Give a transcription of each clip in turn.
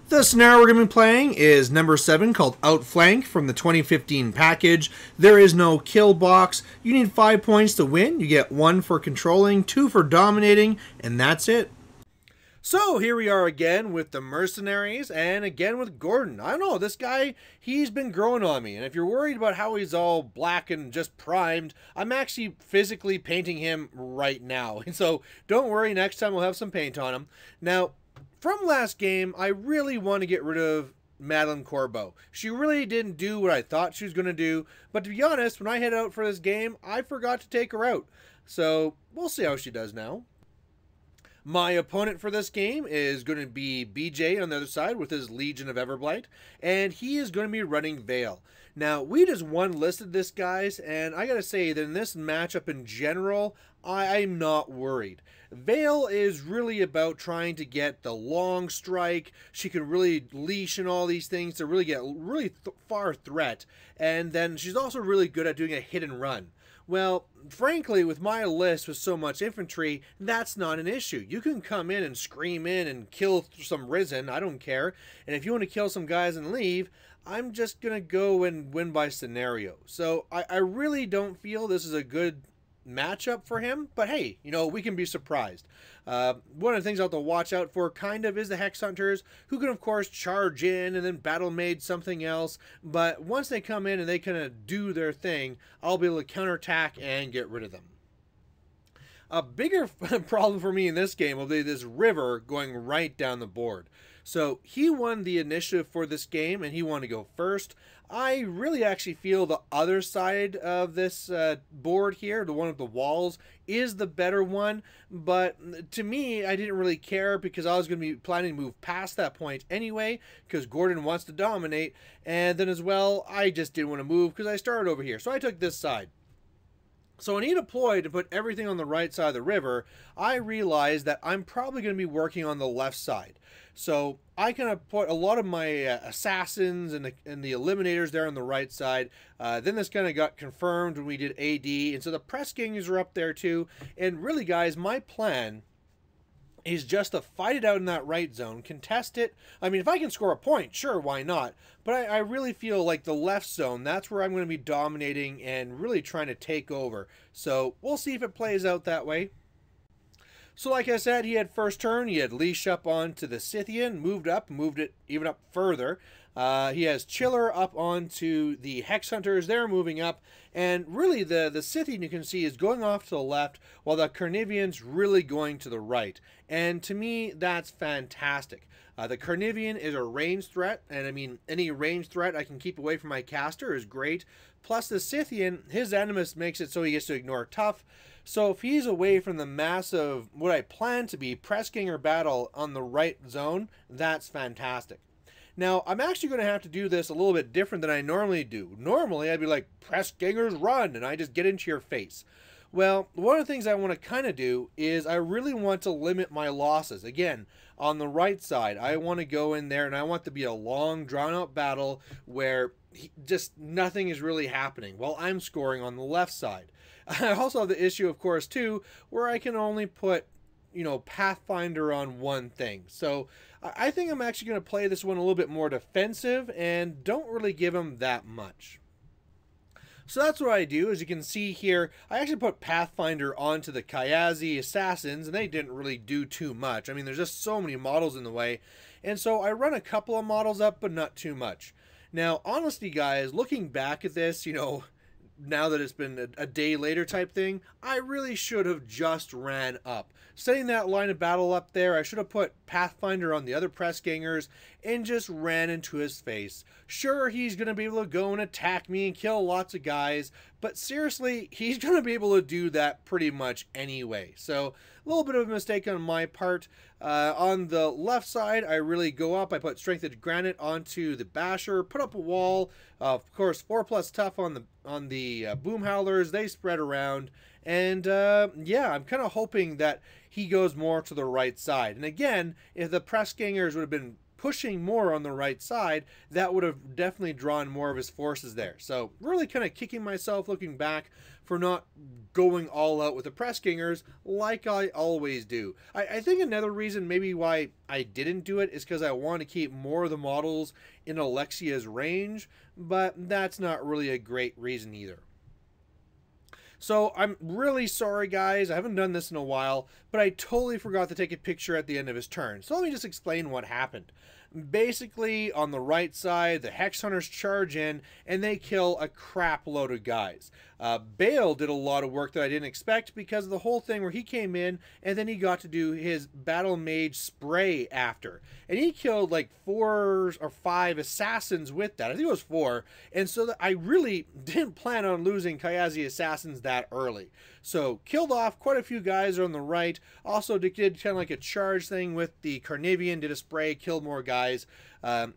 The scenario we're going to be playing is number 7, called Outflank, from the 2015 package. There is no kill box. You need 5 points to win. You get 1 for controlling, 2 for dominating, and that's it. So here we are again with the mercenaries, and again with Gorten. I don't know, this guy, he's been growing on me, and if you're worried about how he's all black and just primed, I'm actually physically painting him right now. And so don't worry, next time we'll have some paint on him. Now, from last game, I really want to get rid of Madeline Corbeau. She really didn't do what I thought she was going to do, but to be honest, when I head out for this game, I forgot to take her out. So we'll see how she does now. My opponent for this game is going to be BJ on the other side with his Legion of Everblight, and he is going to be running Vayl. Now, we just one-listed this, guys, and I gotta say that in this matchup in general, I'm not worried. Vayl is really about trying to get the long strike. She can really leash and all these things to really get far threat, and then she's also really good at doing a hit and run. Well, frankly, with my list with so much infantry, that's not an issue. You can come in and scream in and kill some Risen, I don't care. And if you want to kill some guys and leave, I'm just going to go and win by scenario. So I really don't feel this is a good matchup for him, but hey, you know, we can be surprised. One of the things I'll have to watch out for kind of is the Hex Hunters, who can of course charge in and then battle made something else, but once they come in and they kind of do their thing, I'll be able to counterattack and get rid of them. A bigger problem for me in this game will be this river going right down the board. So he won the initiative for this game and he wanted to go first. I really actually feel the other side of this board here, the one with the walls, is the better one. But to me, I didn't really care because I was going to be planning to move past that point anyway, because Gorten wants to dominate. And then as well, I just didn't want to move because I started over here. So I took this side. So when he deployed to put everything on the right side of the river, I realized that I'm probably going to be working on the left side. So I kind of put a lot of my assassins and the eliminators there on the right side. Then this kind of got confirmed when we did AD. And so the press gangers are up there too. And really, guys, my plan is just to fight it out in that right zone, contest it. I mean, if I can score a point, sure, why not? But I really feel like the left zone, that's where I'm going to be dominating and really trying to take over. So we'll see if it plays out that way. So like I said, he had first turn, he had leash up onto the Scythian, moved it even up further. He has Chiller up onto the Hex Hunters, they're moving up, and really the Scythian you can see is going off to the left, while the Carnivian's really going to the right. And to me, that's fantastic. The Carnivian is a ranged threat, and I mean, any ranged threat I can keep away from my caster is great. Plus the Scythian, his Animus makes it so he gets to ignore tough. So if he's away from the massive, what I plan to be, press ganger battle on the right zone, that's fantastic. Now, I'm actually going to have to do this a little bit different than I normally do. Normally, I'd be like, press gangers run, and I just get into your face. Well, one of the things I want to kind of do is I really want to limit my losses. Again, on the right side, I want to go in there and I want to be a long, drawn-out battle where just nothing is really happening while I'm scoring on the left side. I also have the issue, of course, too, where I can only put, you know, Pathfinder on one thing. So I think I'm actually going to play this one a little bit more defensive and don't really give him that much. So that's what I do. As you can see here, I actually put Pathfinder onto the Kayazi Assassins, and they didn't really do too much. I mean, there's just so many models in the way. And so I run a couple of models up, but not too much. Now, honestly, guys, looking back at this, you know, now that it's been a day later type thing, I really should have just ran up. Setting that line of battle up there, I should have put Pathfinder on the other press gangers and just ran into his face. Sure, he's going to be able to go and attack me and kill lots of guys, but seriously, he's going to be able to do that pretty much anyway. So, a little bit of a mistake on my part. On the left side, I really go up. I put Strengthened Granite onto the Basher, put up a wall. Of course, 4+ tough on the Boom Howlers. They spread around, And yeah, I'm kind of hoping that he goes more to the right side. And again, if the press gangers would have been pushing more on the right side, that would have definitely drawn more of his forces there. So really kind of kicking myself looking back for not going all out with the press gangers like I always do. I think another reason maybe why I didn't do it is because I want to keep more of the models in Alexia's range, but that's not really a great reason either. So I'm really sorry, guys. I haven't done this in a while, but I totally forgot to take a picture at the end of his turn. So let me just explain what happened. Basically, on the right side, the Hex Hunters charge in, and they kill a crap load of guys. Vayl did a lot of work that I didn't expect because of the whole thing where he came in, and then he got to do his Battle Mage spray after. And he killed like 4 or 5 assassins with that. I think it was 4. And so I really didn't plan on losing Kayazi assassins that early. So killed off quite a few guys on the right. Also did kind of like a charge thing with the Carnivian, did a spray, killed more guys.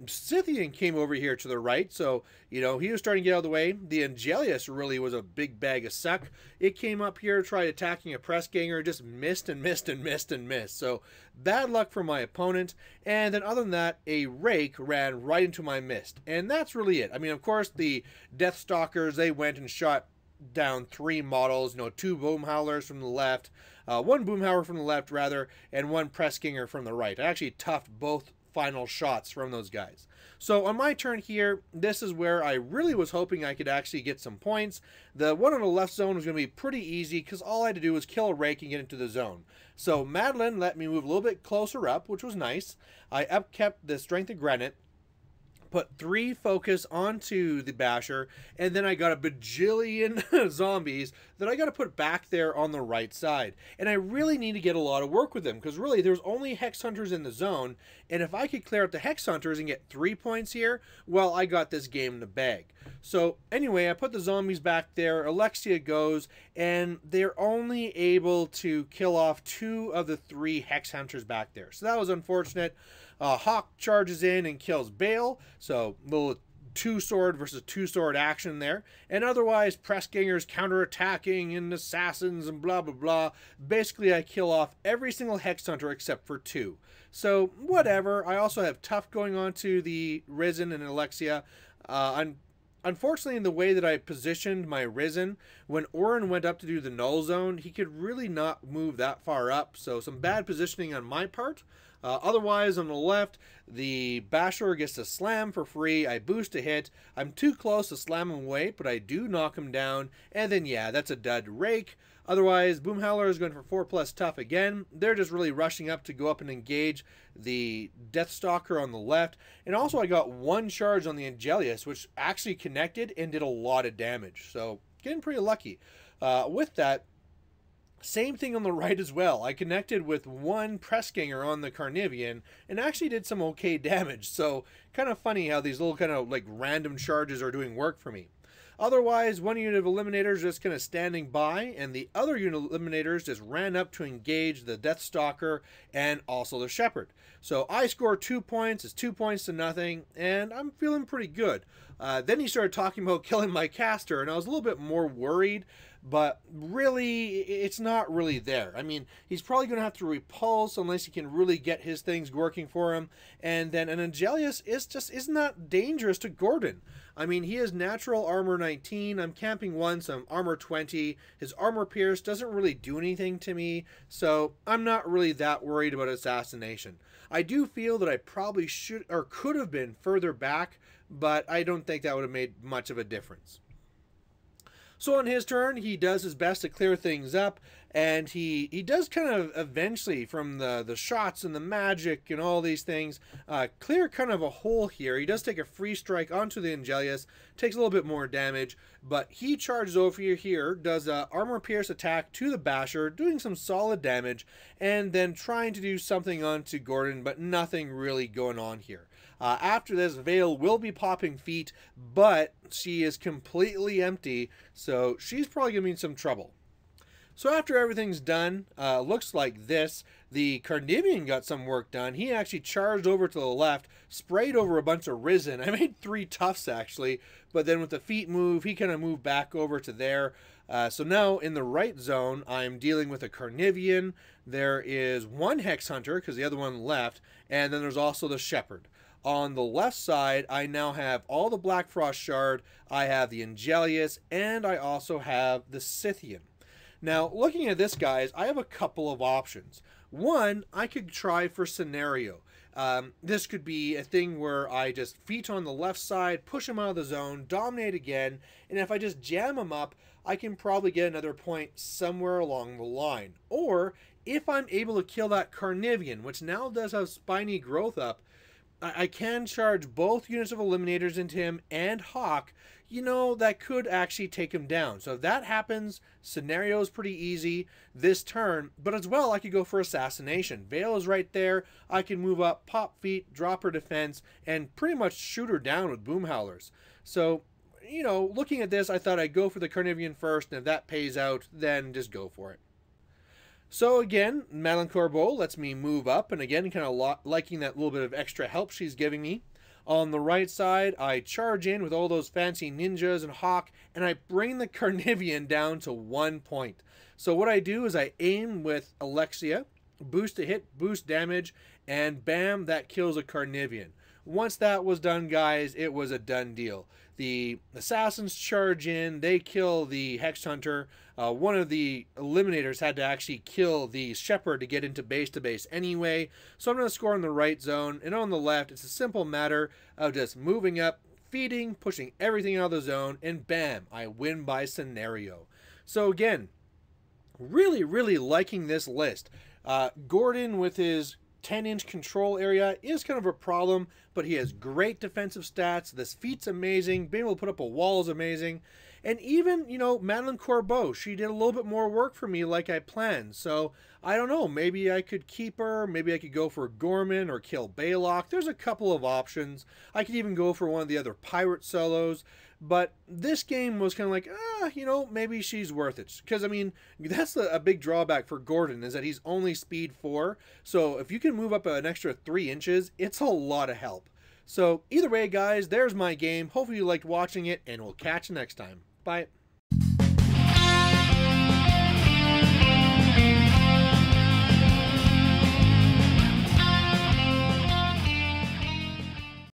Scythian came over here to the right, so you know he was starting to get out of the way. The Angelius really was a big bag of suck. It came up here, tried attacking a press ganger, just missed and missed and missed and missed. So bad luck for my opponent. And then other than that, a rake ran right into my mist, and that's really it. I mean, of course, the Deathstalkers, they went and shot down 3 models, you know, 2 boom howlers from the left, 1 boom howler from the left rather, and 1 press ganger from the right. I actually toughed both final shots from those guys. So on my turn here, this is where I really was hoping I could actually get some points. The one on the left zone was going to be pretty easy because all I had to do was kill a rake and get into the zone. So Madeline let me move a little bit closer up, which was nice. I upkept the Strength of Granite, put 3 focus onto the basher, and then I got a bajillion zombies that I got to put back there on the right side. And I really need to get a lot of work with them because really there's only Hex Hunters in the zone, and if I could clear out the Hex Hunters and get 3 points here, well, I got this game in the bag. So anyway, I put the zombies back there, Alexia goes, and they're only able to kill off 2 of the 3 Hex Hunters back there. So that was unfortunate. Hawk charges in and kills Vayl, so little 2-sword versus 2-sword action there. And otherwise, press gangers counterattacking and assassins and blah blah blah. Basically, I kill off every single Hex Hunter except for 2. So whatever. I also have tough going on to the Risen and Alexia. Unfortunately, in the way that I positioned my Risen, when Orin went up to do the null zone, he could really not move that far up. So some bad positioning on my part. Otherwise, on the left, the Basher gets to slam for free. I boost a hit. I'm too close to slam him away, but I do knock him down. And then, yeah, that's a dud rake. Otherwise, Boom Howler is going for 4+ tough again. They're just really rushing up to go up and engage the Deathstalker on the left. And also, I got 1 charge on the Angelius, which actually connected and did a lot of damage. So, getting pretty lucky. With that, same thing on the right as well. I connected with 1 press ganger on the Carnivian and actually did some okay damage. So kind of funny how these little kind of like random charges are doing work for me. Otherwise, 1 unit of Eliminators just kind of standing by, and the other unit of Eliminators just ran up to engage the Deathstalker and also the Shepherd. So I scored 2 points, it's 2 points to nothing, and I'm feeling pretty good. Then he started talking about killing my caster, and I was a little bit more worried, but really, it's not really there. I mean, he's probably going to have to repulse unless he can really get his things working for him, and then an Angelius isn't that dangerous to Gorten. I mean, he has natural armor 19, I'm camping 1, so I'm armor 20. His armor pierce doesn't really do anything to me, so I'm not really that worried about assassination. I do feel that I probably should or could have been further back, but I don't think that would have made much of a difference. So on his turn, he does his best to clear things up, and he does kind of eventually, from the shots and the magic and all these things, clear kind of a hole here. He does take a free strike onto the Angelius, takes a little bit more damage, but he charges over here, does a armor pierce attack to the Basher, doing some solid damage, and then trying to do something onto Gorten, but nothing really going on here. After this, Vayl will be popping feet, but she is completely empty, so she's probably going to be in some trouble. So after everything's done, looks like this. The Carnivian got some work done. He actually charged over to the left, sprayed over a bunch of Risen. I made 3 toughs actually, but then with the feet move, he kind of moved back over to there. So now in the right zone, I'm dealing with a Carnivian. There is one Hex Hunter because the other one left, and then there's also the Shepherd. On the left side, I now have all the Black Frost Shard, I have the Angelius, and I also have the Scythian. Now, looking at this, guys, I have a couple of options. One, I could try for Scenario. This could be a thing where I just feet on the left side, push him out of the zone, dominate again, and if I just jam him up, I can probably get another point somewhere along the line. Or, if I'm able to kill that Carnivian, which now does have spiny growth up, I can charge both units of Eliminators into him and Hawk, you know, that could actually take him down. So if that happens, Scenario is pretty easy this turn, but as well, I could go for Assassination. Vayl is right there. I can move up, pop feet, drop her defense, and pretty much shoot her down with Boom Howlers. So, you know, looking at this, I thought I'd go for the Carnivian first, and if that pays out, then just go for it. So again, Madeline Corbeau lets me move up, and again, kind of liking that little bit of extra help she's giving me. On the right side, I charge in with all those fancy ninjas and Hawk, and I bring the Carnivian down to 1 point. So what I do is I aim with Alexia, boost a hit, boost damage, and bam, that kills a Carnivian. Once that was done, guys, it was a done deal. The assassins charge in, they kill the Hex Hunter. One of the Eliminators had to actually kill the Shepherd to get into base to base anyway. So I'm going to score in the right zone, and on the left, it's a simple matter of just moving up, feeding, pushing everything out of the zone, and bam, I win by Scenario. So again, really, really liking this list. Gorten with his 10-inch control area is kind of a problem, but he has great defensive stats. This feat's amazing. Being able to put up a wall is amazing. And even, you know, Madeline Corbeau, she did a little bit more work for me like I planned. So, I don't know, maybe I could keep her. Maybe I could go for Gorman or kill Baylock. There's a couple of options. I could even go for one of the other pirate solos. But this game was kind of like, you know, maybe she's worth it. Because, I mean, that's a big drawback for Gorten, is that he's only speed 4. So if you can move up an extra 3 inches, it's a lot of help. So either way, guys, there's my game. Hopefully you liked watching it, and we'll catch you next time. Bye.